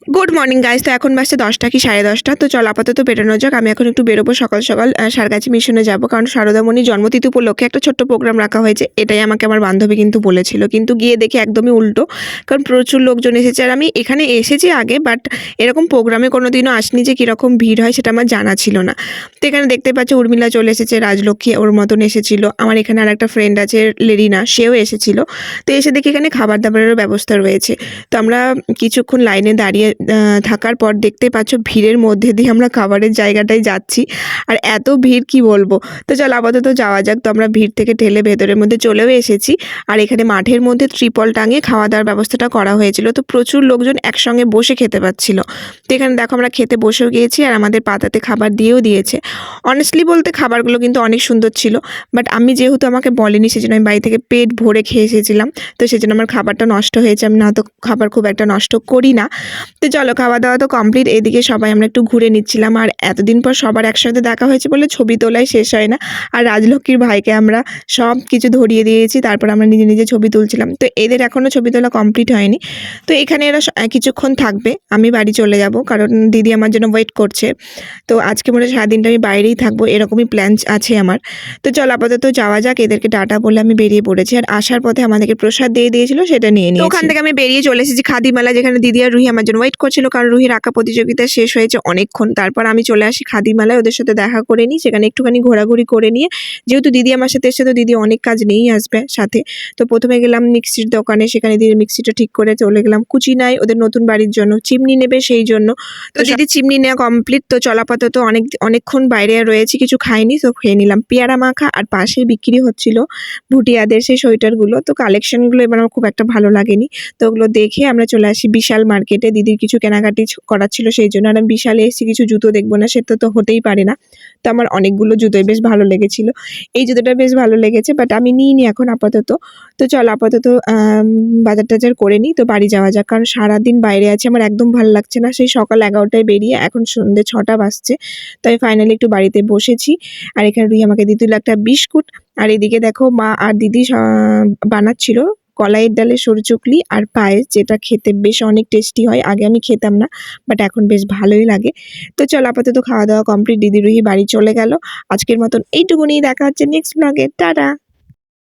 Good morning guys. তো এখন বাজছে 10টা কি 10:30। তো চল আপাতত বেরোনো যাক। আমি এখন একটু বেরোবো সকাল সকাল সারগাছি মিশনে যাব, কারণ শারদামণির জন্মতিথি উপলক্ষে একটা ছোট্ট প্রোগ্রাম রাখা হয়েছে। এটাই আমাকে আমার বান্ধবী কিন্তু বলেছিল, কিন্তু গিয়ে দেখি একদমই উল্টো, কারণ প্রচুর লোকজন এসেছে। আর আমি এখানে এসেছি আগে, বাট এরকম প্রোগ্রামে কোনোদিনও আসিনি যে কীরকম ভিড় হয় সেটা আমার জানা ছিল না। তো এখানে দেখতে পাচ্ছি উর্মিলা চলে এসেছে, রাজলক্ষ্মী ওর মতন এসেছিল, আমার এখানে আর একটা ফ্রেন্ড আছে লেরিনা, সেও এসেছিল। তো এসে দেখি এখানে খাবার দাবারেরও ব্যবস্থা রয়েছে। তো আমরা কিছুক্ষণ লাইনে দাঁড়িয়ে থাকার পর দেখতে পাচ্ছ ভিড়ের মধ্যে দিয়ে আমরা খাবারের জায়গাটায় যাচ্ছি, আর এত ভিড় কি বলবো। তো চল আপাতত যাওয়া যাক। তো আমরা ভিড় থেকে ঠেলে ভেতরের মধ্যে চলেও এসেছি, আর এখানে মাঠের মধ্যে ত্রিপল টাঙিয়ে খাওয়া দাওয়ার ব্যবস্থাটা করা হয়েছিল। তো প্রচুর লোকজন একসঙ্গে বসে খেতে পাচ্ছিল। তো এখানে দেখো আমরা খেতে বসেও গিয়েছি, আর আমাদের পাতাতে খাবার দিয়েও দিয়েছে। অনেস্টলি বলতে খাবারগুলো কিন্তু অনেক সুন্দর ছিল, বাট আমি যেহেতু আমাকে বলেনি সেজন্য আমি বাড়ি থেকে পেট ভরে খেয়ে এসেছিলাম। তো সেজন্য আমার খাবারটা নষ্ট হয়েছে। আমি না তো খাবার খুব একটা নষ্ট করি না। তো চলো খাওয়া দাওয়া তো কমপ্লিট। এদিকে সবাই আমরা একটু ঘুরে নিচ্ছিলাম, আর এতদিন পর সবার একসাথে দেখা হয়েছে বলে ছবি তোলাই শেষ হয় না। আর রাজলক্ষ্মীর ভাইকে আমরা সব কিছু ধরিয়ে দিয়েছি, তারপর আমরা নিজে নিজে ছবি তুলছিলাম। তো এদের এখনও ছবি তোলা কমপ্লিট হয়নি। তো এখানে এরা কিছুক্ষণ থাকবে, আমি বাড়ি চলে যাব, কারণ দিদি আমার জন্য ওয়েট করছে। তো আজকে মনে হয় সারাদিনটা আমি বাইরেই থাকবো, এরকমই প্ল্যান আছে আমার। তো চল আপাতত যাওয়া যাক। এদেরকে টাটা বলে আমি বেরিয়ে পড়েছি, আর আসার পথে আমাদেরকে প্রসাদ দিয়ে দিয়েছিল, সেটা নিয়ে নিয়েছি। ওখান থেকে আমি বেরিয়ে চলে এসেছি খাদি মেলা, যেখানে দিদি আর রুহি আমার জন্য ওয়েট করছিল, কারণ রুহির আঁকা প্রতিযোগিতা শেষ হয়েছে অনেকক্ষণ। তারপর আমি চলে আসি খাদি মেলায়, ওদের সাথে দেখা করে নিই, সেখানে একটুখানি ঘোরাঘুরি করে নিয়ে, যেহেতু দিদি আমার সাথে এসে, তো দিদি অনেক কাজ নিয়েই আসবে সাথে। তো প্রথমে গেলাম মিক্সির দোকানে, সেখানে দিদির মিক্সিটা ঠিক করে চলে গেলাম। কুচি নাই ওদের নতুন বাড়ির জন্য, চিমনি নেবে সেই জন্য। তো দিদি চিমনি নেওয়া কমপ্লিট। তো চলাপাতত অনেকক্ষণ বাইরে রয়েছি, কিছু খাইনি, তো খেয়ে নিলাম পেয়ারা মাখা। আর পাশেই বিক্রি হচ্ছিল ভুটিয়াদের সেই সোয়েটারগুলো। তো কালেকশনগুলো এবার আমার খুব একটা ভালো লাগেনি। তো ওগুলো দেখে আমরা চলে আসি বিশাল মার্কেটে। দিদির কিছু কেনাকাটি করার ছিল সেই জন্য। আর আমি বিশালে এসেছি, কিছু জুতো দেখবো না সেটা তো হতেই পারে না। তো আমার অনেকগুলো জুতোই বেশ ভালো লেগেছিল। এই জুতোটা বেশ ভালো লেগেছে, বাট আমি নিইনি এখন আপাতত। তো চল আপাতত বাজার টাজার করে নিই, তো বাড়ি যাওয়া যাক, কারণ সারাদিন বাইরে আছি, আমার একদম ভালো লাগছে না। সেই সকাল 11টায় বেরিয়ে এখন সন্ধ্যে 6টা বাজছে। তাই ফাইনালি একটু বাড়িতে বসেছি। আর এখানে রুই আমাকে দিতে হলো একটা বিস্কুট। আর এদিকে দেখো মা আর দিদি বানাচ্ছিল কলাইয়ের ডালের সরু চুকলি আর পায়েস, যেটা খেতে বেশ অনেক টেস্টি হয়। আগে আমি খেতাম না, বাট এখন বেশ ভালোই লাগে। তো চল আপাতত খাওয়া দাওয়া কমপ্লিট, দিদি রুহি বাড়ি চলে গেল। আজকের মতন এইটুকুনি, দেখা হচ্ছে নেক্সট ব্লগে। টাটা।